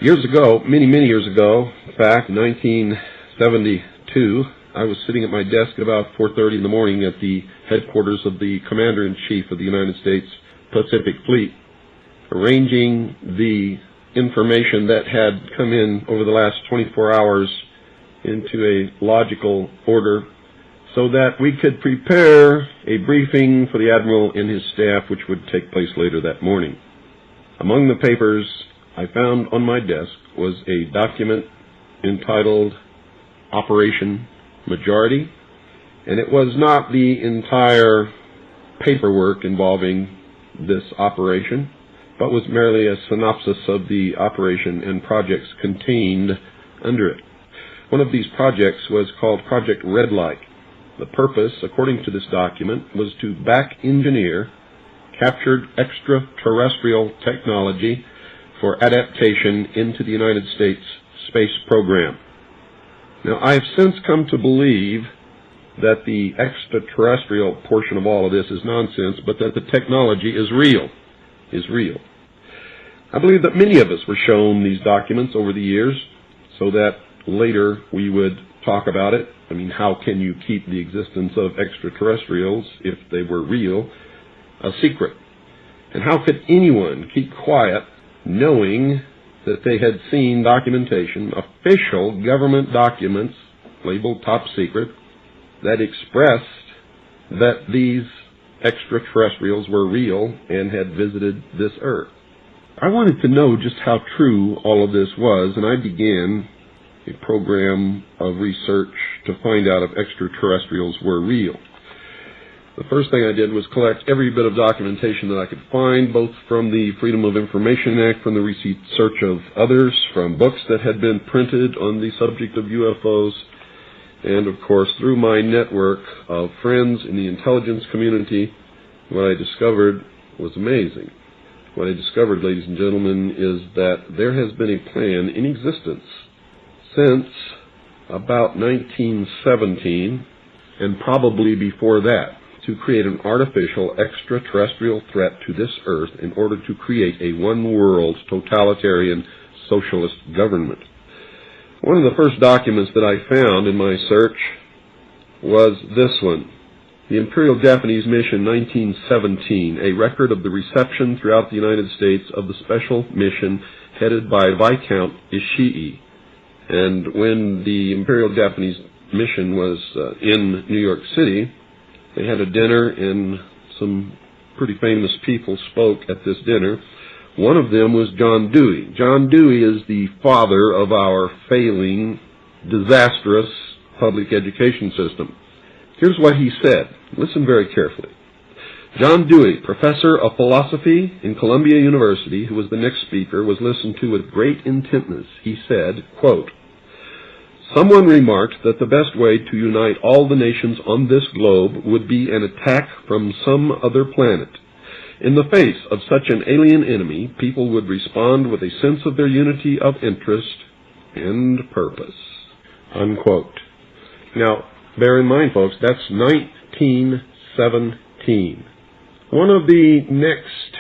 Years ago, many years ago, in fact, 1972, I was sitting at my desk at about 4:30 in the morning at the headquarters of the Commander-in-Chief of the United States Pacific Fleet, arranging the information that had come in over the last 24 hours into a logical order so that we could prepare a briefing for the Admiral and his staff, which would take place later that morning. Among the papers I found on my desk was a document entitled Operation Majority, and it was not the entire paperwork involving this operation, but was merely a synopsis of the operation and projects contained under it. One of these projects was called Project Red Light. The purpose, according to this document, was to back-engineer captured extraterrestrial technology for adaptation into the United States space program. Now, I have since come to believe that the extraterrestrial portion of all of this is nonsense, but that the technology is real. I believe that many of us were shown these documents over the years so that later we would talk about it. I mean, how can you keep the existence of extraterrestrials, if they were real, a secret? And how could anyone keep quiet knowing that they had seen documentation, official government documents labeled top secret, that expressed that these extraterrestrials were real and had visited this earth? I wanted to know just how true all of this was, and I began a program of research to find out if extraterrestrials were real. The first thing I did was collect every bit of documentation that I could find, both from the Freedom of Information Act, from the research of others, from books that had been printed on the subject of UFOs, and of course through my network of friends in the intelligence community. What I discovered was amazing. What I discovered, ladies and gentlemen, is that there has been a plan in existence since about 1917, and probably before that, to create an artificial extraterrestrial threat to this earth in order to create a one-world totalitarian socialist government. One of the first documents that I found in my search was this one, the Imperial Japanese Mission 1917, a record of the reception throughout the United States of the special mission headed by Viscount Ishii. And when the Imperial Japanese Mission was in New York City, they had a dinner, and some pretty famous people spoke at this dinner. One of them was John Dewey. John Dewey is the father of our failing, disastrous public education system. Here's what he said. Listen very carefully. John Dewey, professor of philosophy in Columbia University, who was the next speaker, was listened to with great intentness. He said, quote, "Someone remarked that the best way to unite all the nations on this globe would be an attack from some other planet. In the face of such an alien enemy, people would respond with a sense of their unity of interest and purpose." Unquote. Now, bear in mind, folks, that's 1917. One of the next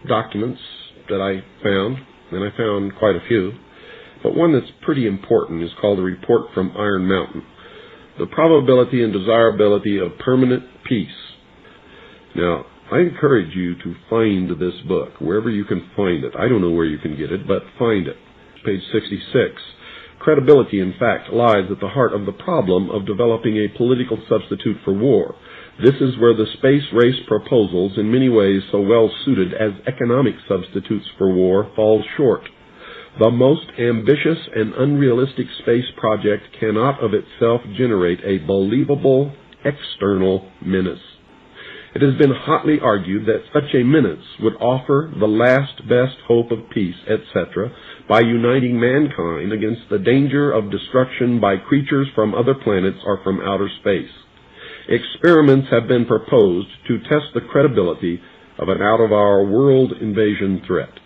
documents that I found, and I found quite a few, but one that's pretty important, is called the Report from Iron Mountain, The Probability and Desirability of Permanent Peace. Now, I encourage you to find this book, wherever you can find it. I don't know where you can get it, but find it. Page 66. Credibility, in fact, lies at the heart of the problem of developing a political substitute for war. This is where the space race proposals, in many ways so well suited as economic substitutes for war, fall short. The most ambitious and unrealistic space project cannot of itself generate a believable external menace. It has been hotly argued that such a menace would offer the last best hope of peace, etc., by uniting mankind against the danger of destruction by creatures from other planets or from outer space. Experiments have been proposed to test the credibility of an out-of-our-world invasion threat.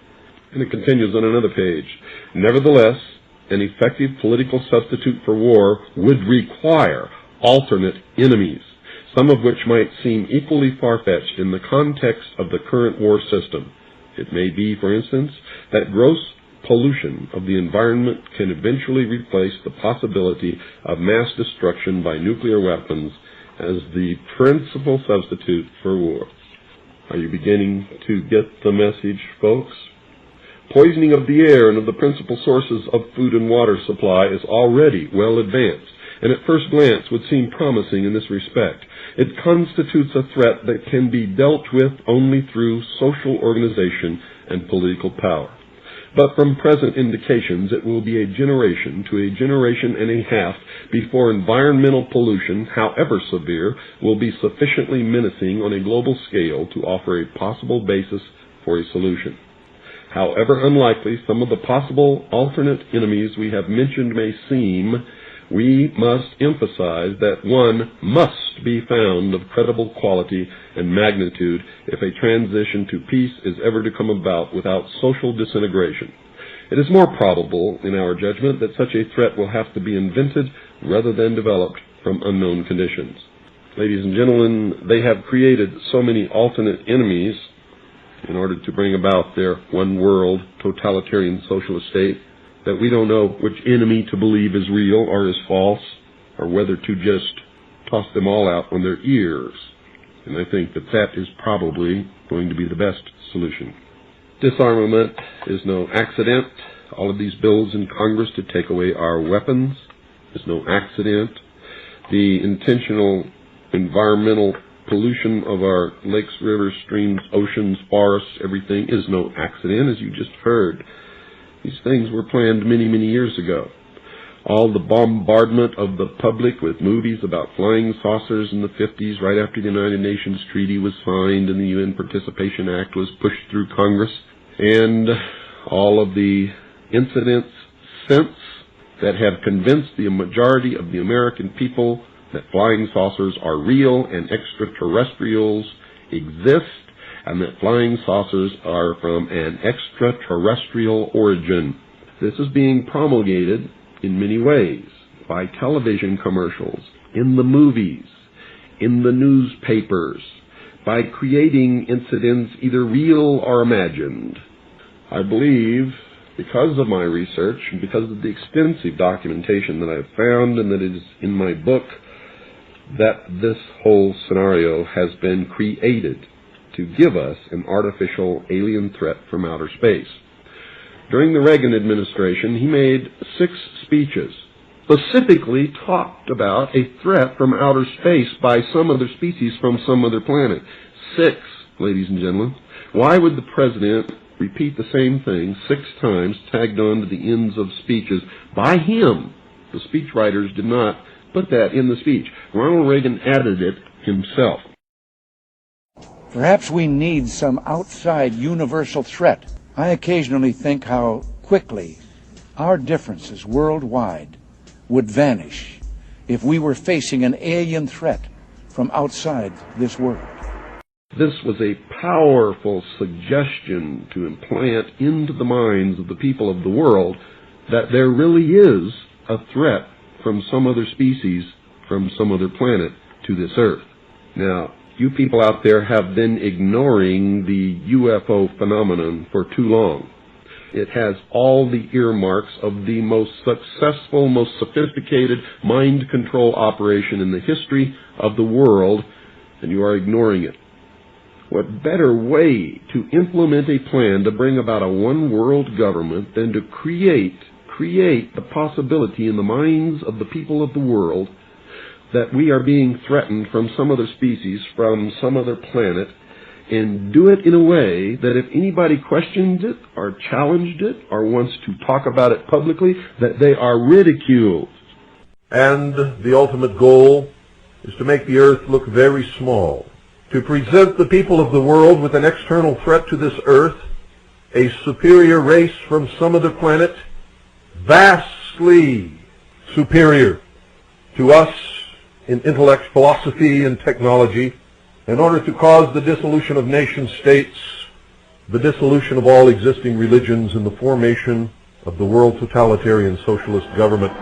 And it continues on another page. Nevertheless, an effective political substitute for war would require alternate enemies, some of which might seem equally far-fetched in the context of the current war system. It may be, for instance, that gross pollution of the environment can eventually replace the possibility of mass destruction by nuclear weapons as the principal substitute for war. Are you beginning to get the message, folks? Poisoning of the air and of the principal sources of food and water supply is already well advanced, and at first glance would seem promising in this respect. It constitutes a threat that can be dealt with only through social organization and political power. But from present indications, it will be a generation to a generation and a half before environmental pollution, however severe, will be sufficiently menacing on a global scale to offer a possible basis for a solution. However unlikely some of the possible alternate enemies we have mentioned may seem, we must emphasize that one must be found of credible quality and magnitude if a transition to peace is ever to come about without social disintegration. It is more probable, in our judgment, that such a threat will have to be invented rather than developed from unknown conditions. Ladies and gentlemen, they have created so many alternate enemies in order to bring about their one-world totalitarian socialist state that we don't know which enemy to believe is real or is false, or whether to just toss them all out on their ears. And I think that that is probably going to be the best solution. Disarmament is no accident. All of these bills in Congress to take away our weapons is no accident. The intentional environmental pollution of our lakes, rivers, streams, oceans, forests, everything is no accident, as you just heard. These things were planned many, many years ago. All the bombardment of the public with movies about flying saucers in the 50s, right after the United Nations Treaty was signed and the UN Participation Act was pushed through Congress, and all of the incidents since that have convinced the majority of the American people that flying saucers are real and extraterrestrials exist, and that flying saucers are from an extraterrestrial origin. This is being promulgated in many ways, by television commercials, in the movies, in the newspapers, by creating incidents either real or imagined. I believe, because of my research and because of the extensive documentation that I've found and that is in my book, that this whole scenario has been created to give us an artificial alien threat from outer space. During the Reagan administration, he made 6 speeches, specifically talked about a threat from outer space by some other species from some other planet. 6, ladies and gentlemen. Why would the president repeat the same thing 6 times, tagged on to the ends of speeches by him? The speechwriters did not put that in the speech. Ronald Reagan added it himself. Perhaps we need some outside universal threat. I occasionally think how quickly our differences worldwide would vanish if we were facing an alien threat from outside this world. This was a powerful suggestion to implant into the minds of the people of the world that there really is a threat from some other species, from some other planet to this earth. Now, you people out there have been ignoring the UFO phenomenon for too long. It has all the earmarks of the most successful, most sophisticated mind control operation in the history of the world, and you are ignoring it. What better way to implement a plan to bring about a one-world government than to create the possibility in the minds of the people of the world that we are being threatened from some other species, from some other planet, and do it in a way that if anybody questions it or challenged it or wants to talk about it publicly, that they are ridiculed. And the ultimate goal is to make the earth look very small, to present the people of the world with an external threat to this earth, a superior race from some other planet, vastly superior to us in intellect, philosophy, and technology, in order to cause the dissolution of nation-states, the dissolution of all existing religions, and the formation of the world totalitarian socialist government.